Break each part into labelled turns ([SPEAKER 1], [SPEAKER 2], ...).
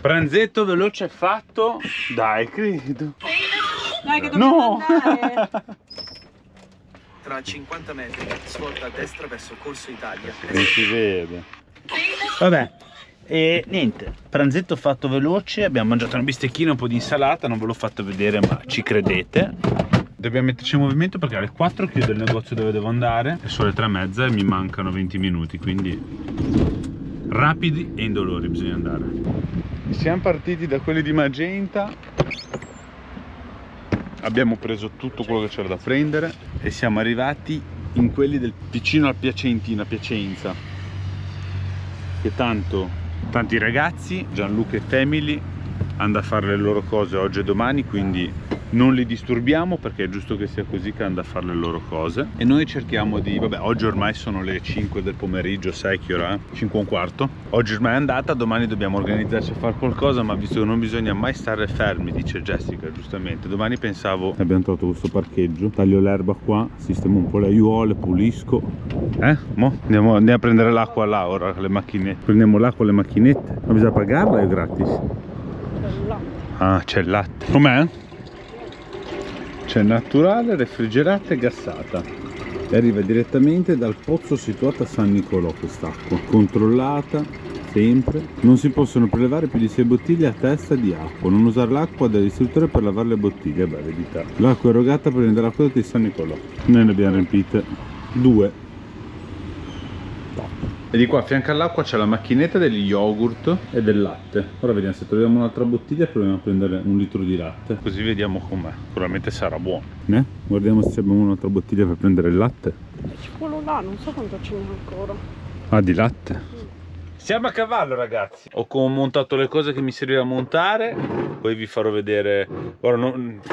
[SPEAKER 1] Pranzetto veloce fatto. Dai, credo.
[SPEAKER 2] Dai che dobbiamo andare.
[SPEAKER 3] Tra 50 metri, svolta a destra verso Corso Italia.
[SPEAKER 1] Non si vede. Vabbè, e niente, pranzetto fatto veloce, abbiamo mangiato una bistecchina, un po' di insalata, non ve l'ho fatto vedere ma ci credete. Dobbiamo metterci in movimento perché alle 4 chiudo il negozio dove devo andare e sono le 3:30 e mi mancano 20 minuti, quindi rapidi e indolori bisogna andare. Siamo partiti da quelli di Magenta, abbiamo preso tutto quello che c'era da prendere e siamo arrivati in quelli vicino al Piacentino, a Piacenza, che tanti ragazzi, Gianluca e Family, hanno a fare le loro cose oggi e domani, quindi non li disturbiamo perché è giusto che sia così, che hanno a fare le loro cose e noi cerchiamo di, vabbè, oggi ormai sono le 5 del pomeriggio, sai che ora è? 5 e un quarto. Oggi ormai è andata, domani dobbiamo organizzarci a fare qualcosa, ma visto che non bisogna mai stare fermi, dice Jessica giustamente, domani pensavo, abbiamo trovato questo parcheggio, taglio l'erba qua, sistemo un po' le aiuole, pulisco, mo andiamo a prendere l'acqua là ora, le macchinette, prendiamo l'acqua alle macchinette, ma bisogna pagarla o è gratis? Ah, c'è il latte, com'è? C'è naturale, refrigerata e gassata e arriva direttamente dal pozzo situato a San Nicolò quest'acqua, controllata sempre, non si possono prelevare più di 6 bottiglie a testa di acqua, non usare l'acqua dell'istruttore per lavare le bottiglie, beh verità. L'acqua erogata per prendere l'acqua di San Nicolò, noi ne abbiamo riempite 2. E di qua a fianco all'acqua c'è la macchinetta degli yogurt e del latte. Ora vediamo se troviamo un'altra bottiglia e proviamo a prendere 1 litro di latte. Così vediamo com'è. Probabilmente sarà buono. Guardiamo se abbiamo un'altra bottiglia per prendere il latte.
[SPEAKER 2] C'è quello là, non so quanto ce n'è ancora.
[SPEAKER 1] Ah, di latte? Siamo a cavallo ragazzi. Ho montato le cose che mi serviva a montare. Poi vi farò vedere. Ora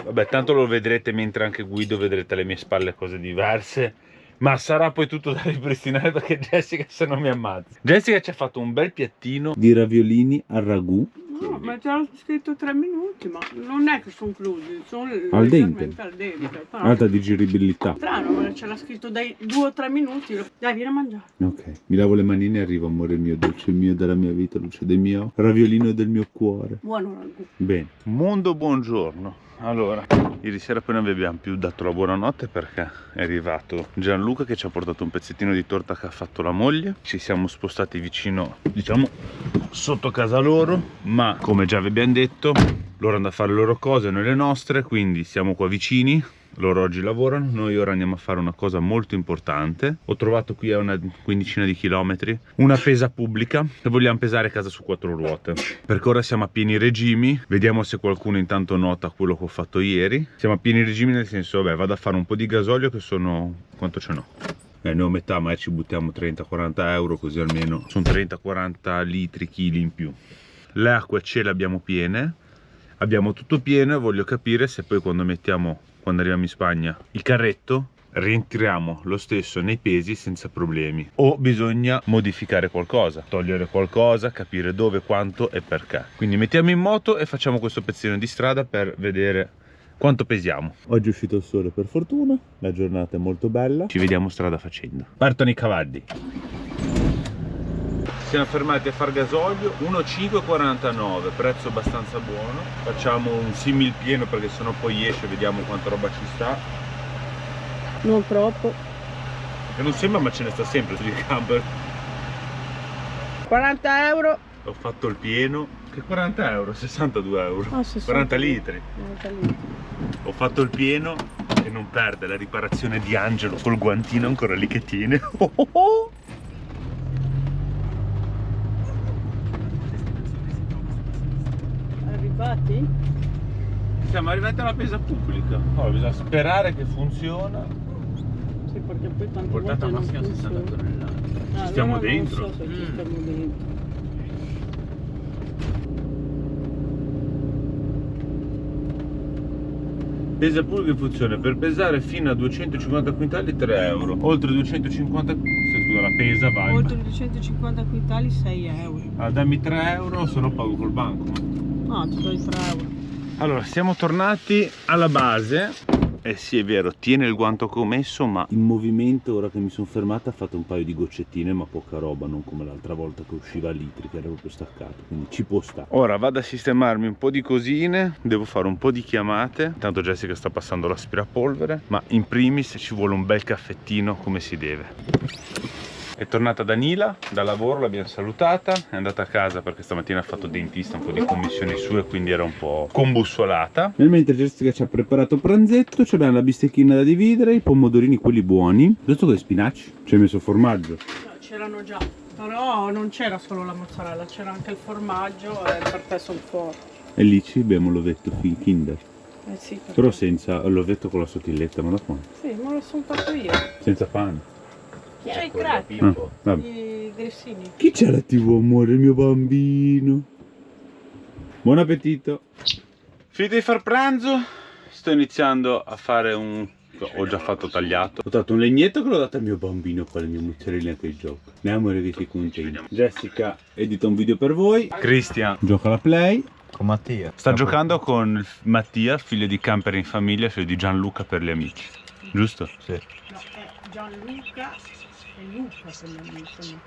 [SPEAKER 1] vabbè, tanto lo vedrete mentre anche guido, vedrete alle mie spalle cose diverse. Ma sarà poi tutto da ripristinare perché Jessica se non mi ammazza. Jessica ci ha fatto un bel piattino di raviolini al ragù.
[SPEAKER 2] No, ma c'era scritto 3 minuti, ma non è che sono crudi, sono
[SPEAKER 1] al dente.
[SPEAKER 2] Al dente.
[SPEAKER 1] Alta digeribilità.
[SPEAKER 2] Strano, ma c'era scritto dai 2 o 3 minuti. Dai, vieni a mangiare.
[SPEAKER 1] Ok, mi lavo le manine e arrivo, amore mio, dolce mio della mia vita, luce del mio raviolino e del mio cuore.
[SPEAKER 2] Buono ragù.
[SPEAKER 1] Bene. Mondo, buongiorno. Allora, ieri sera poi non vi abbiamo più dato la buonanotte perché è arrivato Gianluca che ci ha portato un pezzettino di torta che ha fatto la moglie. Ci siamo spostati vicino, diciamo, sotto casa loro, ma come già vi abbiamo detto, loro hanno da fare le loro cose, noi le nostre, quindi siamo qua vicini. Loro oggi lavorano, noi ora andiamo a fare una cosa molto importante. Ho trovato qui a una quindicina di chilometri una pesa pubblica e vogliamo pesare casa su 4 ruote, perché ora siamo a pieni regimi. Vediamo se qualcuno intanto nota quello che ho fatto ieri. Siamo a pieni regimi nel senso, vabbè, vado a fare un po' di gasolio che sono, quanto ce n'ho? Ne ho metà, ma ci buttiamo 30-40 euro, così almeno sono 30-40 litri, chili in più. Le acque ce le abbiamo piene, abbiamo tutto pieno e voglio capire se poi quando arriviamo in Spagna il carretto rientriamo lo stesso nei pesi senza problemi o bisogna modificare qualcosa, togliere qualcosa, capire dove, quanto e perché. Quindi mettiamo in moto e facciamo questo pezzino di strada per vedere quanto pesiamo. Oggi è uscito il sole per fortuna, la giornata è molto bella, ci vediamo strada facendo. Partono i cavalli. Siamo fermati a far gasolio, 1,5,49, prezzo abbastanza buono. Facciamo un simil pieno perché sennò poi esce, vediamo quanta roba ci sta.
[SPEAKER 2] Non troppo.
[SPEAKER 1] E non sembra, ma ce ne sta sempre sugli camper.
[SPEAKER 2] 40 euro.
[SPEAKER 1] Ho fatto il pieno. Che 40 euro? 62 euro.
[SPEAKER 2] Ah, 60.
[SPEAKER 1] 40 litri.
[SPEAKER 2] 40 litri.
[SPEAKER 1] Ho fatto il pieno e non perde la riparazione di Angelo col guantino ancora lì che tiene. Oh oh oh.
[SPEAKER 2] Arrivati?
[SPEAKER 1] Siamo arrivati alla pesa pubblica. Ora bisogna sperare che funziona.
[SPEAKER 2] Sì, perché poi tante
[SPEAKER 3] Portata
[SPEAKER 2] volte
[SPEAKER 3] massima
[SPEAKER 2] non
[SPEAKER 3] 60
[SPEAKER 2] funziona.
[SPEAKER 3] tonnellate.
[SPEAKER 1] Ci stiamo
[SPEAKER 2] allora
[SPEAKER 1] dentro?
[SPEAKER 2] Non so se ci stiamo dentro.
[SPEAKER 1] Pesa pubblica funziona per pesare fino a 250 quintali 3 euro. Oltre 250, scusa, la pesa va.
[SPEAKER 2] Oltre 250 quintali 6 euro.
[SPEAKER 1] Ah, dammi 3 euro, se no pago col banco.
[SPEAKER 2] No, ti do i 3 euro.
[SPEAKER 1] Allora, siamo tornati alla base. Eh sì, è vero, tiene il guanto che ho messo, ma in movimento, ora che mi sono fermata, ha fatto un paio di goccettine, ma poca roba, non come l'altra volta che usciva a litri, che era proprio staccato, quindi ci può stare. Ora vado a sistemarmi un po' di cosine, devo fare un po' di chiamate, intanto Jessica sta passando l'aspirapolvere, ma in primis ci vuole un bel caffettino come si deve. È tornata Danila dal lavoro, l'abbiamo salutata, è andata a casa perché stamattina ha fatto dentista, un po' di commissioni sue, quindi era un po' combussolata. Nel mentre Jessica ci ha preparato pranzetto, c'abbiamo la bistecchina da dividere, i pomodorini quelli buoni, tutto con i spinaci, ci hai messo formaggio.
[SPEAKER 2] No, c'erano già, però non c'era solo la mozzarella, c'era anche il formaggio e per te sono fuori.
[SPEAKER 1] E lì ci abbiamo l'ovetto Kinder,
[SPEAKER 2] Sì, perché...
[SPEAKER 1] però senza l'ovetto con la sottilletta, ma da quanto?
[SPEAKER 2] Sì, me lo sono fatto io.
[SPEAKER 1] Senza pane.
[SPEAKER 2] C'è il crack,
[SPEAKER 1] Vabbè.
[SPEAKER 2] i dressini.
[SPEAKER 1] Chi c'è la TV, amore, il mio bambino? Buon appetito. Finito di far pranzo, sto iniziando a fare un... ho già fatto tagliato. Ho dato un legnetto che l'ho dato al mio bambino con le mie mozzarella che gioca. Andiamo a vedere che contenti. Jessica edita un video per voi. Christian gioca alla Play.
[SPEAKER 4] Con Mattia.
[SPEAKER 1] Sta giocando con Mattia, figlio di Camper in Famiglia, figlio di Gianluca per gli amici. Giusto?
[SPEAKER 4] Sì.
[SPEAKER 2] No, è Gianluca e Luca per gli amici.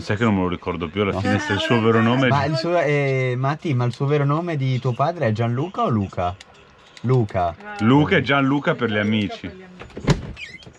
[SPEAKER 1] Sai che non me lo ricordo più alla fine se il suo vero nome è...
[SPEAKER 4] Ma il suo, Matti, ma il suo vero nome di tuo padre è Gianluca o Luca? Luca.
[SPEAKER 1] Luca e Gianluca per gli amici.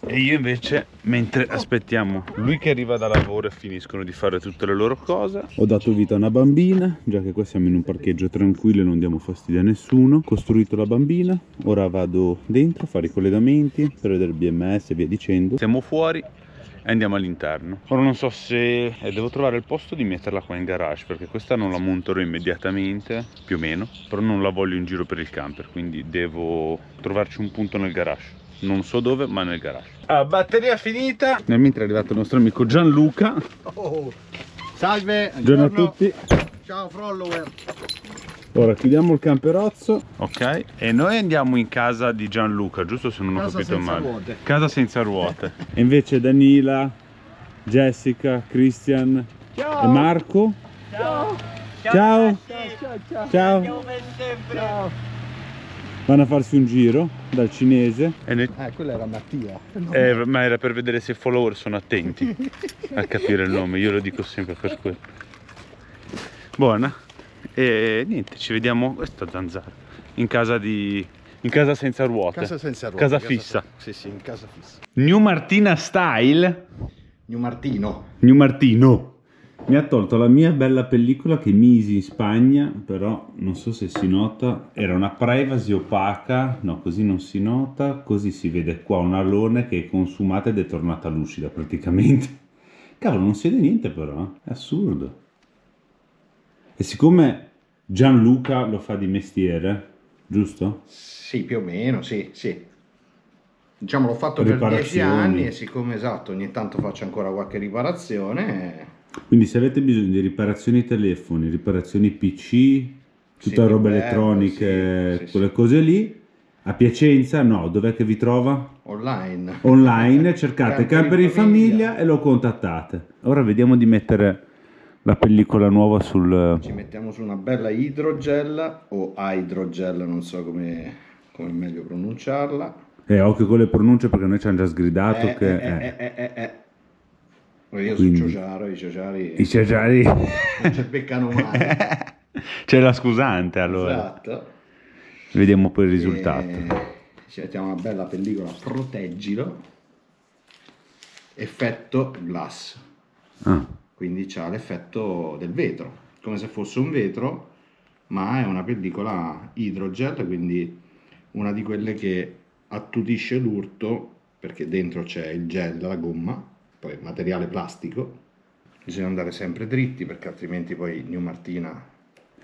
[SPEAKER 1] E io invece, mentre aspettiamo lui che arriva da lavoro e finiscono di fare tutte le loro cose, ho dato vita a una bambina, già che qua siamo in un parcheggio tranquillo e non diamo fastidio a nessuno. Ho costruito la bambina, ora vado dentro a fare i collegamenti per vedere il BMS e via dicendo. Siamo fuori e andiamo all'interno. Ora non so se... devo trovare il posto di metterla qua in garage, perché questa non la monterò immediatamente, più o meno, però non la voglio in giro per il camper, quindi devo trovarci un punto nel garage. Non so dove, ma nel garage. Batteria finita. Nel mentre è arrivato il nostro amico Gianluca.
[SPEAKER 5] Oh, salve,
[SPEAKER 1] Buongiorno a tutti.
[SPEAKER 5] Ciao follower.
[SPEAKER 1] Ora chiudiamo il camperozzo. Ok. E noi andiamo in casa di Gianluca, giusto se non ho
[SPEAKER 5] Casa
[SPEAKER 1] capito
[SPEAKER 5] senza
[SPEAKER 1] male.
[SPEAKER 5] ruote.
[SPEAKER 1] Casa senza ruote. E invece Danila, Jessica, Christian e Marco. Ciao. Ciao. Ciao. Ciao. Vanno a farsi un giro dal cinese.
[SPEAKER 5] Quello era Mattia.
[SPEAKER 1] Ma era per vedere se i follower sono attenti a capire il nome, io lo dico sempre per quello. Buona. E niente, ci vediamo, questa zanzara, in casa senza ruote.
[SPEAKER 5] Casa senza ruote.
[SPEAKER 1] Casa fissa.
[SPEAKER 5] Sì, sì, in casa fissa.
[SPEAKER 1] New Martina style.
[SPEAKER 5] New Martino.
[SPEAKER 1] New Martino. Mi ha tolto la mia bella pellicola che misi in Spagna, però non so se si nota, era una privacy opaca, no, così non si nota, così si vede qua un alone che è consumata ed è tornata lucida praticamente. Cavolo, non si vede niente però, è assurdo. E siccome Gianluca lo fa di mestiere, giusto?
[SPEAKER 5] Sì, più o meno, sì, sì. Diciamo l'ho fatto per 10 anni e siccome esatto, ogni tanto faccio ancora qualche riparazione.
[SPEAKER 1] Quindi se avete bisogno di riparazioni telefoni, riparazioni PC, tutta roba elettroniche,
[SPEAKER 5] sì,
[SPEAKER 1] quelle
[SPEAKER 5] sì.
[SPEAKER 1] cose lì, a Piacenza, no, dov'è che vi trova?
[SPEAKER 5] Online.
[SPEAKER 1] Online, cercate Camper in Famiglia e lo contattate. Ora vediamo di mettere la pellicola nuova sul...
[SPEAKER 5] Ci mettiamo su una bella hydrogel o hydrogel, non so come meglio pronunciarla.
[SPEAKER 1] Occhio con le pronunce perché noi ci hanno già sgridato
[SPEAKER 5] Io
[SPEAKER 1] Quindi,
[SPEAKER 5] sono ciociaro, i ciociari non ci beccano mai.
[SPEAKER 1] C'è la scusante allora.
[SPEAKER 5] Esatto.
[SPEAKER 1] Vediamo poi il risultato.
[SPEAKER 5] Ci mettiamo una bella pellicola, proteggilo, effetto glass, quindi c'ha l'effetto del vetro, come se fosse un vetro, ma è una pellicola idrogel, quindi una di quelle che attutisce l'urto, perché dentro c'è il gel, la gomma, poi materiale plastico. Bisogna andare sempre dritti perché altrimenti poi New Martina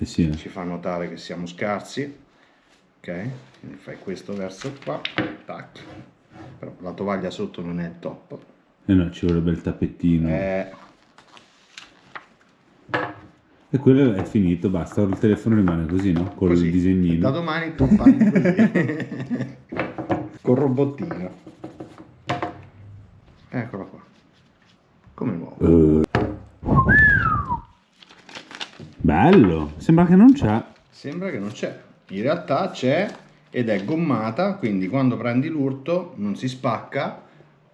[SPEAKER 5] ci fa notare che siamo scarsi. Ok, quindi fai questo verso qua, tac. Però la tovaglia sotto non è il top.
[SPEAKER 1] No, ci vorrebbe il tappettino. E quello è finito, basta, il telefono rimane così, no? Con il disegnino.
[SPEAKER 5] Da domani tu fai così. Col robottino. Eccola qua. Come nuovo.
[SPEAKER 1] Bello, sembra che non c'è.
[SPEAKER 5] Sembra che non c'è. In realtà c'è ed è gommata, quindi quando prendi l'urto non si spacca,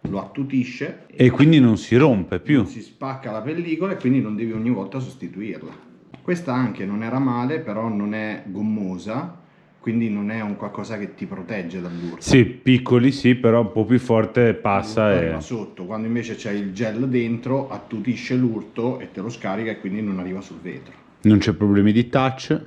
[SPEAKER 5] lo attutisce
[SPEAKER 1] E quindi non si rompe più.
[SPEAKER 5] non si spacca la pellicola e quindi non devi ogni volta sostituirla. Questa anche non era male, però non è gommosa, quindi non è un qualcosa che ti protegge dall'urto.
[SPEAKER 1] Sì, piccoli sì, però un po' più forte passa
[SPEAKER 5] L'urto
[SPEAKER 1] e...
[SPEAKER 5] arriva sotto, quando invece c'è il gel dentro attutisce l'urto e te lo scarica e quindi non arriva sul vetro.
[SPEAKER 1] Non c'è problemi di touch,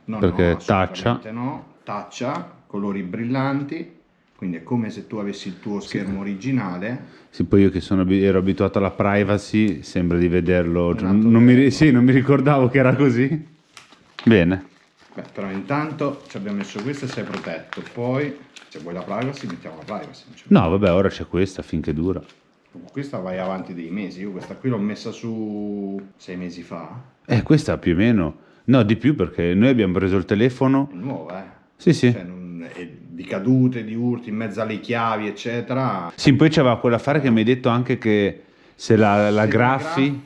[SPEAKER 5] No,
[SPEAKER 1] perché
[SPEAKER 5] no,
[SPEAKER 1] taccia.
[SPEAKER 5] assolutamente no, taccia, colori brillanti, quindi è come se tu avessi il tuo schermo originale.
[SPEAKER 1] Sì, poi io che ero abituato alla privacy, sembra di vederlo...
[SPEAKER 5] Un altro
[SPEAKER 1] Non mi ricordavo che era così. Bene.
[SPEAKER 5] Beh, però intanto ci abbiamo messo questo e sei protetto, poi se vuoi la privacy mettiamo la privacy.
[SPEAKER 1] No, vabbè, ora c'è questa finché dura.
[SPEAKER 5] Questa vai avanti dei mesi, io questa qui l'ho messa su 6 mesi fa,
[SPEAKER 1] Questa più o meno... No, di più perché noi abbiamo preso il telefono...
[SPEAKER 5] è nuova,
[SPEAKER 1] Sì, sì.
[SPEAKER 5] Cioè, è di cadute, di urti, in mezzo alle chiavi, eccetera.
[SPEAKER 1] Sì, poi c'aveva quell'affare che mi hai detto anche che se la
[SPEAKER 5] Se
[SPEAKER 1] graffi...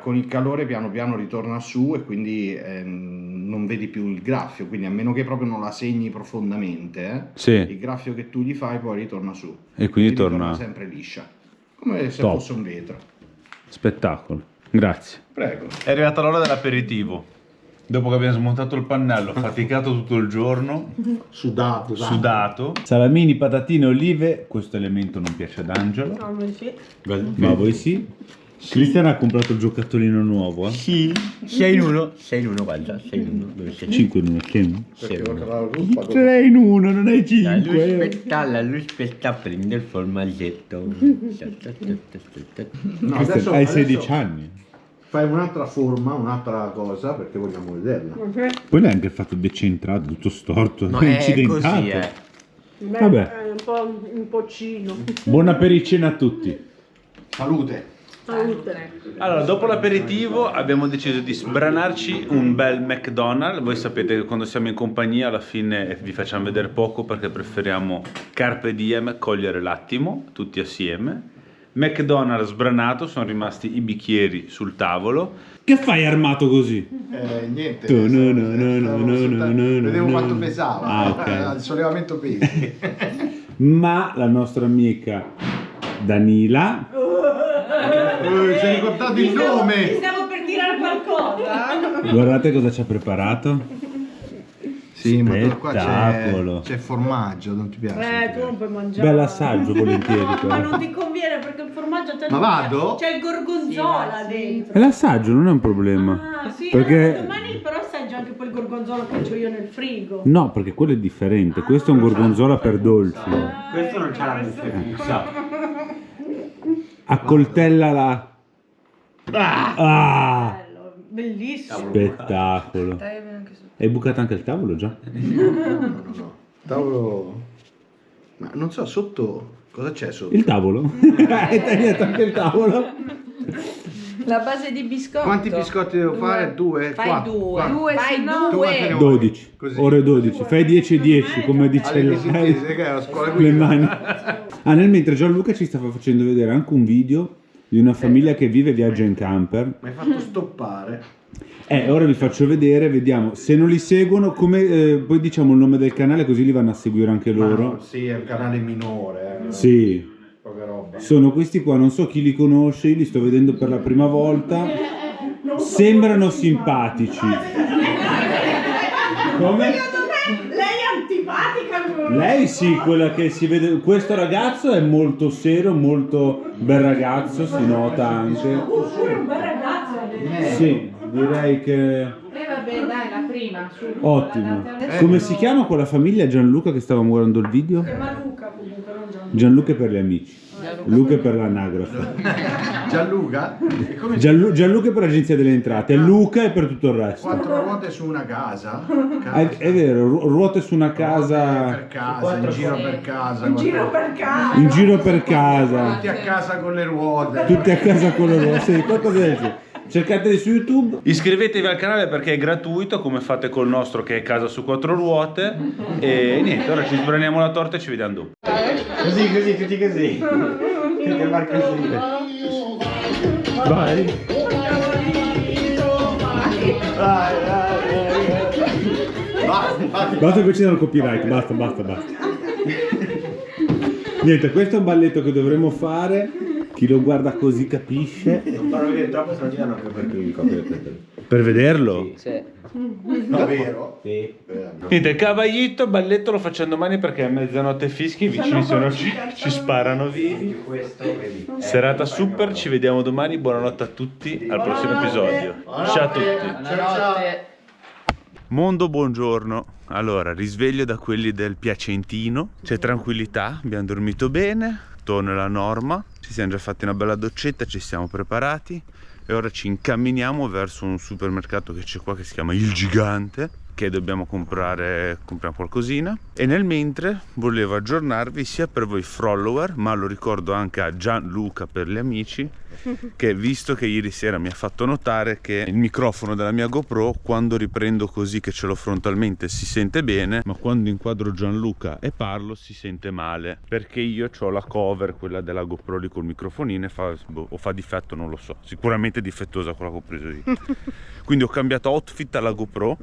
[SPEAKER 5] con il calore piano piano ritorna su e quindi non vedi più il graffio, quindi a meno che proprio non la segni profondamente,
[SPEAKER 1] Sì.
[SPEAKER 5] il graffio che tu gli fai poi ritorna su.
[SPEAKER 1] E quindi torna-
[SPEAKER 5] sempre liscia, come se
[SPEAKER 1] Top.
[SPEAKER 5] fosse un vetro.
[SPEAKER 1] Spettacolo. Grazie.
[SPEAKER 5] Prego.
[SPEAKER 1] È arrivata l'ora dell'aperitivo. Dopo che abbiamo smontato il pannello, faticato tutto il giorno, sudato. Salamini, patatine, olive. Questo elemento non piace ad Angelo,
[SPEAKER 2] Ah, ma sì.
[SPEAKER 1] ma a voi sì. Cristian ha comprato il giocattolino nuovo.
[SPEAKER 4] Sì, 6 in 1. 6 in 1, guarda, 6 in 1. Dove sei?
[SPEAKER 1] 5 in 1, 6 in 1.
[SPEAKER 5] Perché oltre alla ruspa,
[SPEAKER 1] 3 in 1, non hai
[SPEAKER 4] La luspetta prende il formaggetto.
[SPEAKER 5] no,
[SPEAKER 1] Cristian, hai 16 anni.
[SPEAKER 5] fai un'altra forma, un'altra cosa, perché vogliamo vederla.
[SPEAKER 1] Poi l'hai anche fatto decentrato, tutto storto,
[SPEAKER 4] No, è
[SPEAKER 1] incidentato.
[SPEAKER 4] così,
[SPEAKER 2] Beh,
[SPEAKER 1] Vabbè.
[SPEAKER 2] è un poccino.
[SPEAKER 1] Buon apericena a tutti.
[SPEAKER 5] Salute.
[SPEAKER 2] Salute.
[SPEAKER 1] Allora, dopo l'aperitivo abbiamo deciso di sbranarci un bel McDonald's. Voi sapete che quando siamo in compagnia alla fine vi facciamo vedere poco perché preferiamo carpe diem, cogliere l'attimo, tutti assieme. McDonald's sbranato, sono rimasti i bicchieri sul tavolo. Che fai armato così?
[SPEAKER 5] Niente.
[SPEAKER 1] Vedevo
[SPEAKER 5] quanto pesava.
[SPEAKER 1] Ah, ok.
[SPEAKER 5] Il sollevamento pesi.
[SPEAKER 1] Ma la nostra amica Danila
[SPEAKER 5] Si è ricordato il nome.
[SPEAKER 2] Stavo per dire qualcosa.
[SPEAKER 1] guardate cosa ci ha preparato.
[SPEAKER 5] Sì, ma qua
[SPEAKER 1] Spettacolo.
[SPEAKER 5] c'è formaggio, non ti piace?
[SPEAKER 2] Tu non puoi mangiare.
[SPEAKER 1] Bell'assaggio volentieri
[SPEAKER 2] Ma
[SPEAKER 1] però.
[SPEAKER 2] non ti conviene perché il formaggio c'è.
[SPEAKER 5] Ma vado?
[SPEAKER 2] C'è il gorgonzola dentro.
[SPEAKER 1] E l'assaggio non è un problema.
[SPEAKER 2] Ah, sì,
[SPEAKER 1] Perché
[SPEAKER 2] domani però assaggia anche quel gorgonzola che ho io nel frigo.
[SPEAKER 1] no, perché quello è differente. Questo è un gorgonzola per dolci.
[SPEAKER 4] Questo non c'è la busta.
[SPEAKER 1] Accoltella la. Ah!
[SPEAKER 2] Bello, bellissimo.
[SPEAKER 1] Spettacolo. Hai bucato anche il tavolo già?
[SPEAKER 5] No. Tavolo. Ma non so, sotto. Cosa c'è sotto?
[SPEAKER 1] Il tavolo? Hai tagliato anche il tavolo?
[SPEAKER 6] La base di biscotto.
[SPEAKER 5] Quanti biscotti devo fare? 2?
[SPEAKER 6] Fai
[SPEAKER 5] 4?
[SPEAKER 6] due.
[SPEAKER 5] Tu
[SPEAKER 6] Fai
[SPEAKER 5] quanti ne
[SPEAKER 6] due.
[SPEAKER 5] vuoi?
[SPEAKER 1] 12.
[SPEAKER 5] Così.
[SPEAKER 1] Ore 12. Fai 10 e 10, come dice
[SPEAKER 5] Alle
[SPEAKER 1] il-
[SPEAKER 5] disintese, che è la scuola
[SPEAKER 1] le
[SPEAKER 5] guida.
[SPEAKER 1] mani. Ah, nel mentre Gianluca ci stava facendo vedere anche un video di una famiglia che vive e viaggia in camper.
[SPEAKER 5] Mi hai fatto stoppare.
[SPEAKER 1] Ora vi faccio vedere, vediamo se non li seguono, come poi diciamo il nome del canale così li vanno a seguire anche loro.
[SPEAKER 5] Ma no, sì, è un canale minore.
[SPEAKER 1] Sì,
[SPEAKER 5] Poca roba.
[SPEAKER 1] sono questi qua, non so chi li conosce, io li sto vedendo per la prima volta. Sembrano simpatici. Come?
[SPEAKER 2] Lei è antipatica.
[SPEAKER 1] Lei sì, quella che si vede. Questo ragazzo è molto serio, molto bel ragazzo, si nota anche.
[SPEAKER 2] Pure un bel ragazzo.
[SPEAKER 1] Sì, direi che.
[SPEAKER 6] Vabbè, dai, la prima.
[SPEAKER 1] Ottimo. Come si chiama quella famiglia Gianluca che stavamo guardando il video?
[SPEAKER 2] Ma Luca comunque, non Gianluca.
[SPEAKER 1] Gianluca è per gli amici. Luca è per l'anagrafe.
[SPEAKER 5] Gianluca? E come
[SPEAKER 1] Gianluca è per l'agenzia delle entrate. Luca è per tutto il resto.
[SPEAKER 5] 4 ruote su una casa?
[SPEAKER 1] È vero, ruote su una casa.
[SPEAKER 5] Per casa, in giro per casa.
[SPEAKER 2] In giro per casa.
[SPEAKER 1] In giro per casa.
[SPEAKER 5] Tutti a casa con le ruote.
[SPEAKER 1] Tutti a casa con loro. Sì, qualcosa del genere. Cercateli su YouTube. Iscrivetevi al canale perché è gratuito, come fate col nostro che è Casa su 4 ruote. E niente, ora ci sbraniamo la torta e ci vediamo dopo.
[SPEAKER 4] Così, tutti così. Che far così.
[SPEAKER 1] Vai. Basta che ci dà il copyright, basta. Niente, questo è un balletto che dovremmo fare. Chi lo guarda così capisce.
[SPEAKER 4] Non farò vedere troppo, se no ti danno anche per il copyright.
[SPEAKER 1] Per vederlo?
[SPEAKER 4] Sì.
[SPEAKER 5] Davvero?
[SPEAKER 4] Sì.
[SPEAKER 1] Niente, il caballito, balletto lo facciamo domani perché a mezzanotte fischi, i vicini ci sparano vivi.
[SPEAKER 4] Questo, vedi.
[SPEAKER 1] Serata super, ci vediamo domani, buonanotte a tutti, al prossimo episodio. Ciao a tutti.
[SPEAKER 4] Buonanotte.
[SPEAKER 1] Mondo, buongiorno. Allora, risveglio da quelli del Piacentino, c'è tranquillità, abbiamo dormito bene, torno alla norma, ci siamo già fatti una bella doccetta, ci siamo preparati e ora ci incamminiamo verso un supermercato che c'è qua che si chiama Il Gigante, che dobbiamo comprare qualcosina, e nel mentre volevo aggiornarvi sia per voi follower, ma lo ricordo anche a Gianluca per gli amici, che visto che ieri sera mi ha fatto notare che il microfono della mia GoPro quando riprendo così che ce l'ho frontalmente si sente bene, ma quando inquadro Gianluca e parlo si sente male, perché io ho la cover, quella della GoPro lì col microfonino, e fa difetto, non lo so, sicuramente è difettosa quella che ho preso io. Quindi ho cambiato outfit alla GoPro.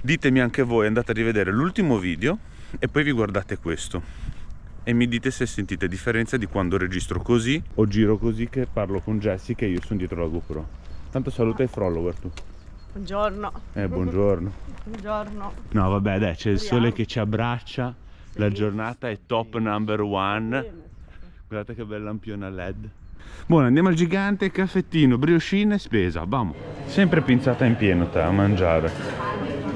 [SPEAKER 1] Ditemi anche voi, andate a rivedere l'ultimo video e poi vi guardate questo e mi dite se sentite differenza di quando registro così o giro così che parlo con Jessica e io sono dietro la GoPro. Tanto saluta i follower tu.
[SPEAKER 2] Buongiorno.
[SPEAKER 1] Buongiorno.
[SPEAKER 2] Buongiorno.
[SPEAKER 1] No vabbè dai, c'è il sole che ci abbraccia, la giornata è top number one. Guardate che bel lampione a LED. Buono, andiamo al Gigante, caffettino, brioscine, spesa, vamo. Sempre pinzata in pieno te a mangiare.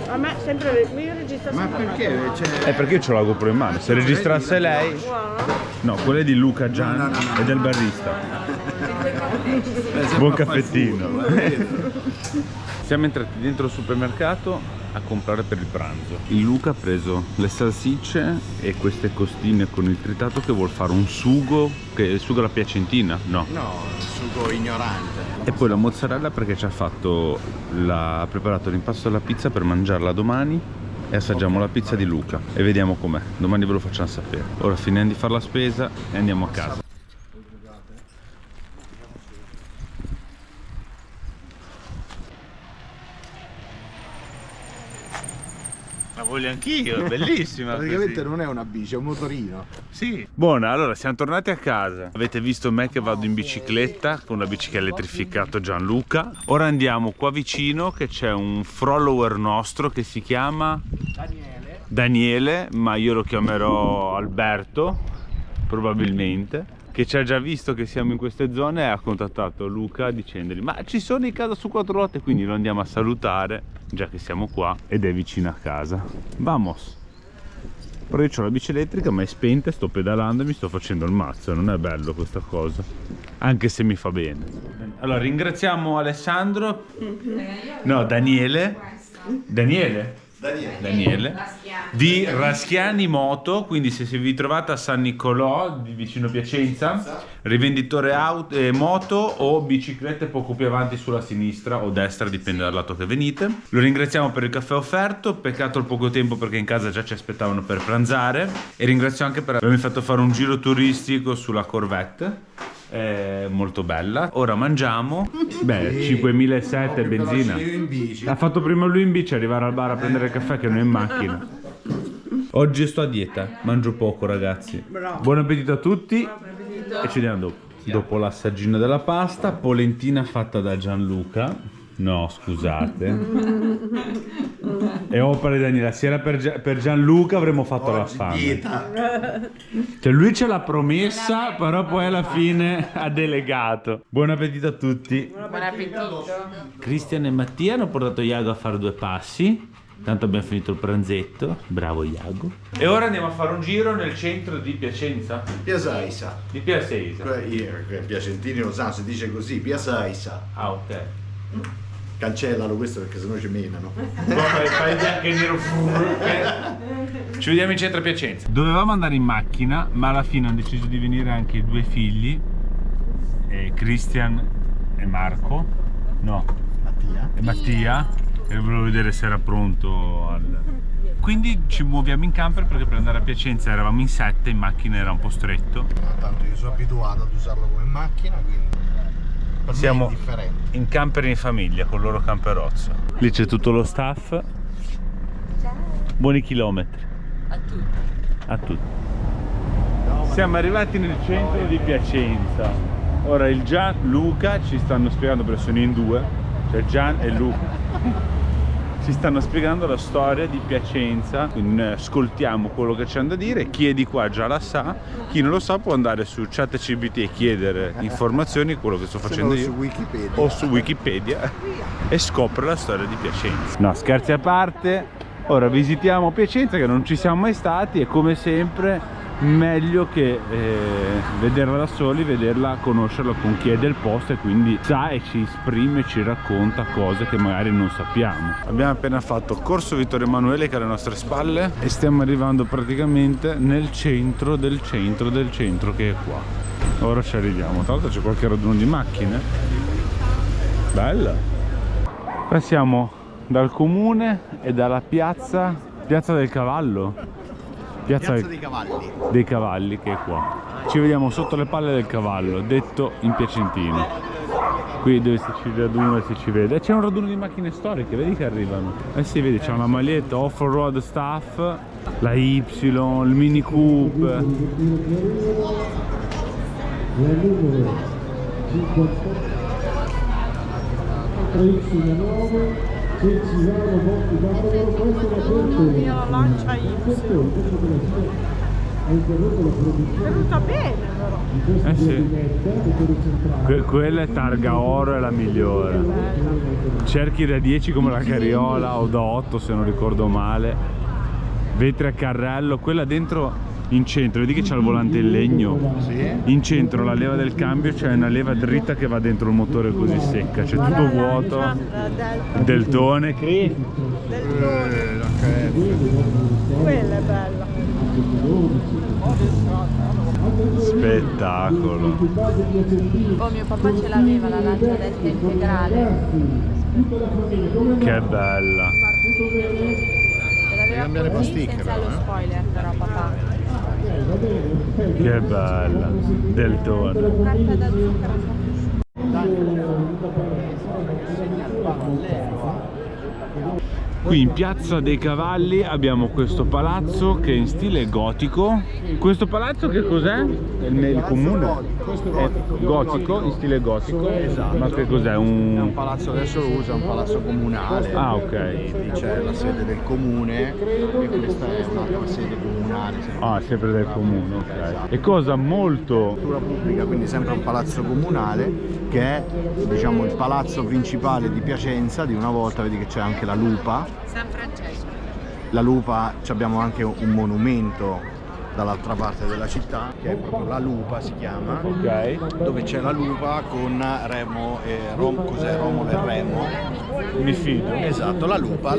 [SPEAKER 2] A me sempre io registro.
[SPEAKER 5] Ma perché?
[SPEAKER 1] Perché io ho la GoPro in mano, se registrasse lei... No, quella è di Luca Gian e del barista. Buon caffettino. Siamo entrati dentro il supermercato a comprare per il pranzo. Il Luca ha preso le salsicce e queste costine con il tritato che vuol fare un sugo, che è il sugo alla piacentina? No.
[SPEAKER 5] No, sugo ignorante.
[SPEAKER 1] E poi la mozzarella perché ci ha preparato l'impasto della pizza per mangiarla domani e assaggiamo la pizza di Luca e vediamo com'è. Domani ve lo facciamo sapere. Ora finiamo di fare la spesa e andiamo a casa. La voglio anch'io, è bellissima.
[SPEAKER 5] Praticamente
[SPEAKER 1] così.
[SPEAKER 5] non è una bici, è un motorino.
[SPEAKER 1] Sì. Buona, allora siamo tornati a casa. Avete visto me che vado in bicicletta con la bici che ha elettrificato Gianluca. Ora andiamo qua vicino che c'è un follower nostro che si chiama Daniele, ma io lo chiamerò Alberto, probabilmente, che ci ha già visto che siamo in queste zone e ha contattato Luca dicendogli ma ci sono in casa su 4 ruote, quindi lo andiamo a salutare già che siamo qua ed è vicino a casa. Vamos! Però io ho la bici elettrica ma è spenta e sto pedalando e mi sto facendo il mazzo, non è bello questa cosa, anche se mi fa bene. Allora ringraziamo Alessandro, no Daniele di Raschiani Moto, quindi se vi trovate a San Nicolò di vicino Piacenza, rivenditore moto o biciclette poco più avanti sulla sinistra o destra, dipende dal lato che venite. Lo ringraziamo per il caffè offerto, peccato il poco tempo perché in casa già ci aspettavano per pranzare, e ringrazio anche per avermi fatto fare un giro turistico sulla Corvette. Molto bella. Ora mangiamo. Beh, 5007 benzina. Ha fatto prima lui in bici arrivare al bar a prendere il caffè che noi in macchina. Oggi sto a dieta, mangio poco ragazzi. Buon appetito a tutti e ci vediamo dopo l'assaggino della pasta. Polentina fatta da Gianluca. No, scusate. E opera di Daniela. Se era per Gianluca avremmo fatto la fame. Cioè lui ce l'ha promessa, però poi alla fine ha delegato. Buon appetito a tutti.
[SPEAKER 6] Buon appetito.
[SPEAKER 1] Cristian e Mattia hanno portato Iago a fare 2 passi. Tanto abbiamo finito il pranzetto. Bravo Iago. E ora andiamo a fare un giro nel centro di Piacenza.
[SPEAKER 5] Piasaisa.
[SPEAKER 1] Di Piacenza.
[SPEAKER 5] Piacentini lo sanno, si dice così, Piasaisa.
[SPEAKER 1] Ah, ok.
[SPEAKER 5] Cancellalo questo perché sennò ci menano.
[SPEAKER 1] Fai bianco e nero. Ci vediamo in centro a Piacenza. Dovevamo andare in macchina, ma alla fine hanno deciso di venire anche i 2 figli, Cristian e Marco. No, Mattia. E volevo vedere se era pronto Quindi ci muoviamo in camper perché per andare a Piacenza eravamo in 7, in macchina era un po' stretto.
[SPEAKER 5] Tanto io sono abituato ad usarlo come macchina, quindi per
[SPEAKER 1] siamo
[SPEAKER 5] me è differente.
[SPEAKER 1] In camper in famiglia con il loro camperozzo. Lì c'è tutto lo staff. Buoni chilometri.
[SPEAKER 6] A tutti.
[SPEAKER 1] A tutti. Siamo arrivati nel centro di Piacenza. Ora il Gian, Luca ci stanno spiegando, perché sono in due, cioè Gian e Luca. Ci stanno spiegando la storia di Piacenza, quindi noi ascoltiamo quello che c'è da dire. Chi è di qua già la sa, chi non lo sa può andare su ChatGPT e chiedere informazioni, quello che sto facendo io, o su Wikipedia, e scopre la storia di Piacenza. No, scherzi a parte, ora visitiamo Piacenza che non ci siamo mai stati e come sempre meglio che vederla da soli, vederla, conoscerla con chi è del posto e quindi sa e ci esprime, ci racconta cose che magari non sappiamo. Abbiamo appena fatto Corso Vittorio Emanuele che è alle nostre spalle e stiamo arrivando praticamente nel centro del centro del centro, che è qua. Ora ci arriviamo, tra l'altro c'è qualche raduno di macchine, bella. Passiamo dal comune e dalla piazza del Cavallo. Piazza dei Cavalli, che è qua. Ci vediamo sotto le palle del cavallo, detto in piacentino. Qui dove si raduna e si ci vede. C'è un raduno di macchine storiche, vedi che arrivano. Eh sì, vedi, c'è una maglietta off-road staff, la Y, il Mini Coupe.
[SPEAKER 2] Mamma mia, la lancia Y. È venuta bene però.
[SPEAKER 1] Eh sì. Quella è targa oro, è la migliore. Cerchi da 10 come la Carriola o da 8 se non ricordo male. Vetri a carrello, quella dentro in centro, vedi che c'è il volante in legno? Sì. In centro la leva del cambio c'è una leva dritta che va dentro il motore così secca, c'è tutto vuoto. Deltone.
[SPEAKER 2] Quella è bella.
[SPEAKER 1] Spettacolo.
[SPEAKER 6] Oh, mio papà ce l'aveva la lancia destra integrale.
[SPEAKER 1] Che bella.
[SPEAKER 6] Ce l'aveva così senza lo spoiler però papà.
[SPEAKER 1] Che bella. Deltone.
[SPEAKER 6] Carta da zucchero.
[SPEAKER 1] Qui in Piazza dei Cavalli abbiamo questo palazzo che è in stile gotico. Questo palazzo che cos'è? È il comune? È gotico, in stile gotico.
[SPEAKER 7] Esatto.
[SPEAKER 1] Ma che cos'è?
[SPEAKER 7] È un palazzo, adesso lo usa, un palazzo comunale.
[SPEAKER 1] Ah, ok.
[SPEAKER 7] Lì c'è la sede del comune e questa è un'altra sede comunale.
[SPEAKER 1] Ah, sempre del comune, ok. E cosa molto...
[SPEAKER 7] Struttura pubblica, quindi sempre un palazzo comunale che è, diciamo, il palazzo principale di Piacenza. Di una volta vedi che c'è anche la Lupa.
[SPEAKER 6] San Francesco.
[SPEAKER 7] La Lupa, abbiamo anche un monumento dall'altra parte della città che è proprio la Lupa, si chiama,
[SPEAKER 1] Ok.
[SPEAKER 7] dove c'è la Lupa con Remo e cos'è? Romolo e Remo.
[SPEAKER 1] Mi fido.
[SPEAKER 7] Esatto, la Lupa,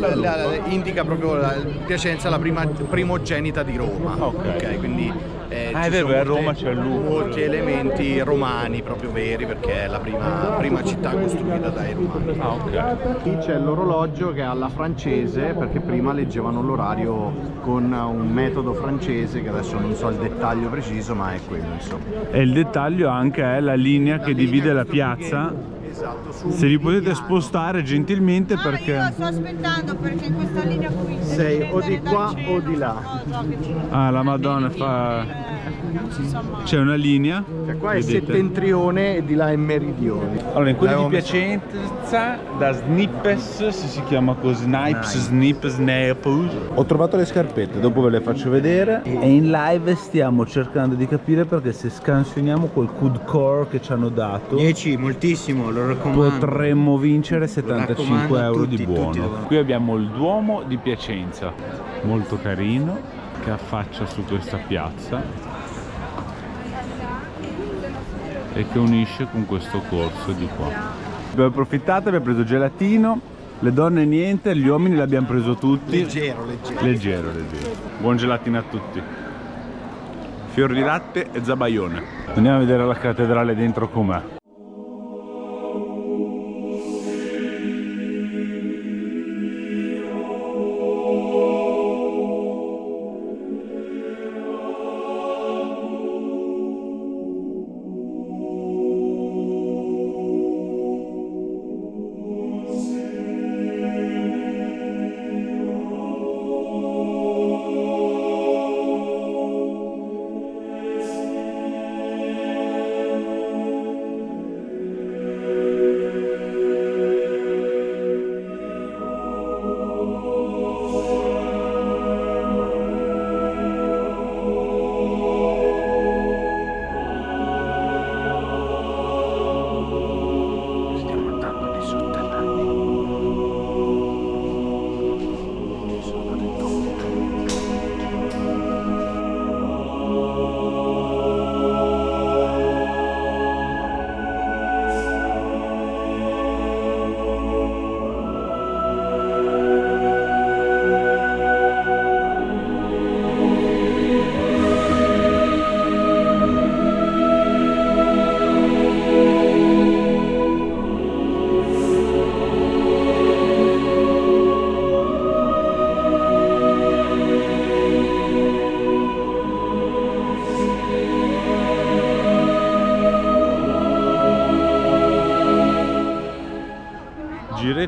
[SPEAKER 7] indica proprio Piacenza, la primogenita di Roma.
[SPEAKER 1] Ok.
[SPEAKER 7] Quindi
[SPEAKER 1] Ah, è
[SPEAKER 7] ci
[SPEAKER 1] vero,
[SPEAKER 7] sono
[SPEAKER 1] a Roma c'è il lupo.
[SPEAKER 7] molti elementi romani proprio veri, perché è la prima città costruita dai romani.
[SPEAKER 1] Ah, ok.
[SPEAKER 7] Qui c'è l'orologio che è alla francese, perché prima leggevano l'orario con un metodo francese che adesso non so il dettaglio preciso, ma è quello, insomma.
[SPEAKER 1] E il dettaglio anche è la linea che divide la piazza.
[SPEAKER 7] Esatto, su
[SPEAKER 1] Se vi potete
[SPEAKER 7] Vignano.
[SPEAKER 1] spostare gentilmente
[SPEAKER 2] Io
[SPEAKER 1] perché...
[SPEAKER 2] sto aspettando perché in questa linea qui
[SPEAKER 7] Sei o di qua o di là.
[SPEAKER 1] Ah, la Madonna fa...
[SPEAKER 2] non si sa mai.
[SPEAKER 1] C'è una linea.
[SPEAKER 7] Cioè, qua è
[SPEAKER 1] vedete?
[SPEAKER 7] settentrione e di là è meridione.
[SPEAKER 1] Allora, in quello di
[SPEAKER 7] L'avevo messo-
[SPEAKER 1] Piacenza, da Snippes, se si chiama così, Snipes. Ho trovato le scarpette, dopo ve le faccio vedere. E in live stiamo cercando di capire perché se scansioniamo quel Good Core che ci hanno dato
[SPEAKER 4] 10, moltissimo, lo raccomando.
[SPEAKER 1] potremmo vincere 75
[SPEAKER 4] raccomando a
[SPEAKER 1] euro di
[SPEAKER 4] tutti,
[SPEAKER 1] buono.
[SPEAKER 4] tutti devono-
[SPEAKER 1] Qui abbiamo il Duomo di Piacenza, molto carino, che affaccia su questa piazza e che unisce con questo corso di qua. Abbiamo approfittato, abbiamo preso gelatino, le donne niente, gli uomini l'abbiamo preso tutti.
[SPEAKER 7] Leggero.
[SPEAKER 1] Leggero. Buon gelatino a tutti. Fior di latte e zabaione. Andiamo a vedere la cattedrale dentro com'è.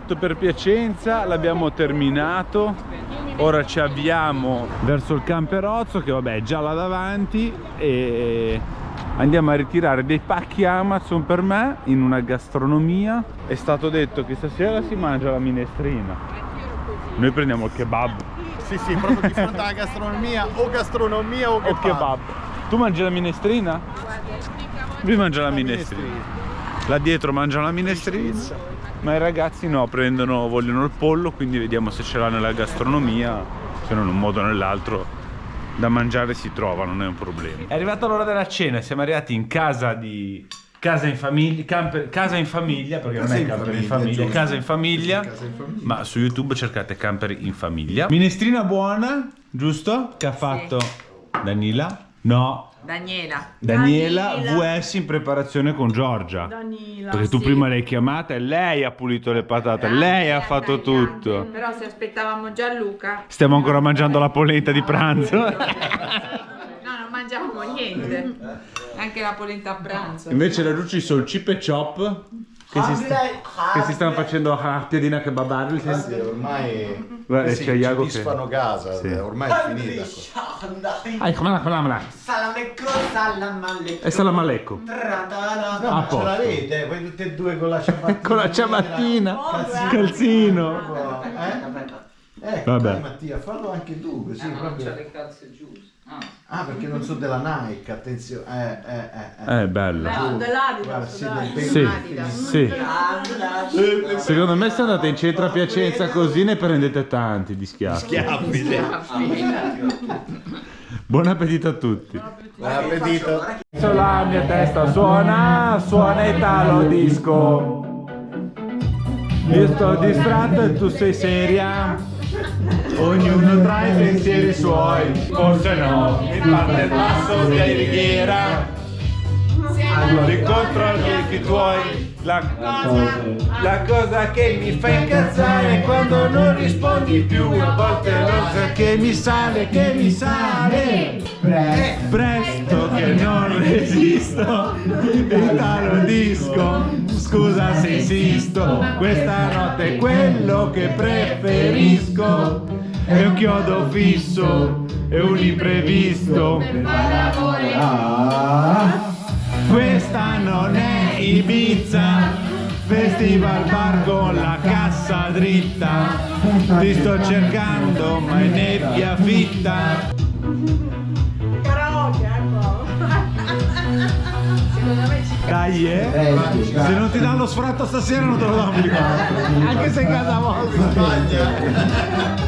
[SPEAKER 1] giretto per Piacenza, l'abbiamo terminato. Ora ci avviamo verso il Camperozzo, che vabbè è già là davanti, e andiamo a ritirare dei pacchi Amazon per me in una gastronomia. È stato detto che stasera si mangia la minestrina. Noi prendiamo il kebab.
[SPEAKER 7] Sì, sì, proprio di fronte alla gastronomia o
[SPEAKER 1] kebab. Tu mangi la minestrina? Lui mangia la minestrina. Là dietro mangia la minestrina, ma i ragazzi no, vogliono il pollo, quindi vediamo se ce l'ha nella gastronomia, se no in un modo o nell'altro da mangiare si trova, non è un problema. È arrivata l'ora della cena, siamo arrivati in casa di... Casa in famiglia, casa in famiglia, perché non è camper in famiglia, casa in famiglia, ma su YouTube cercate camper in famiglia. Minestrina buona, giusto? Che ha fatto Danila? No. Daniela VS in preparazione con Giorgia. Perché tu prima l'hai chiamata e lei ha pulito le patate, lei ha fatto tutto.
[SPEAKER 6] Però se aspettavamo Gianluca...
[SPEAKER 1] Stiamo ancora mangiando la polenta di pranzo.
[SPEAKER 6] No, non mangiavamo niente. Anche la polenta a pranzo.
[SPEAKER 1] Invece laggiù ci sono Chip e Chop che si stanno facendo a piedina che babarli.
[SPEAKER 7] Sì, ormai
[SPEAKER 1] C'è Iago che
[SPEAKER 7] disfano casa,
[SPEAKER 1] sì.
[SPEAKER 7] Ormai è finita.
[SPEAKER 1] E salam aleikum.
[SPEAKER 7] No, ce l'avete, voi tutte e due con la ciabattina.
[SPEAKER 1] Con la ciabattina, calzino. Vabbè.
[SPEAKER 7] Mattia, fallo anche tu, così proprio. Non c'ha le calze giuste. Ah, perché non so della Nike, attenzione.
[SPEAKER 1] Bello.
[SPEAKER 2] Dell'Adidas.
[SPEAKER 1] Sì. Secondo me se andate in centro a Piacenza così ne prendete tanti di schiaffi. Buon appetito a tutti.
[SPEAKER 7] Buon appetito.
[SPEAKER 1] La mia testa suona Italo disco. Io sto distratto e tu sei seria. Ognuno tra i pensieri suoi. Forse no, mi parte il passo di righiera. L'incontro agli occhi tuoi. La cosa che mi fa incazzare è quando non rispondi più. A volte non so che mi sale. Presto che non resisto. Italo disco. Scusa se insisto. Questa notte è quello che preferisco. È un chiodo fisso. È un imprevisto. Questa non è Ibiza, festival bar con la cassa dritta. Ti sto cercando ma è nebbia fitta.
[SPEAKER 2] Karaoke, ecco.
[SPEAKER 6] Secondo me ci
[SPEAKER 1] Dai, se non ti danno lo sfratto stasera non te lo do più. Anche se in casa vostra.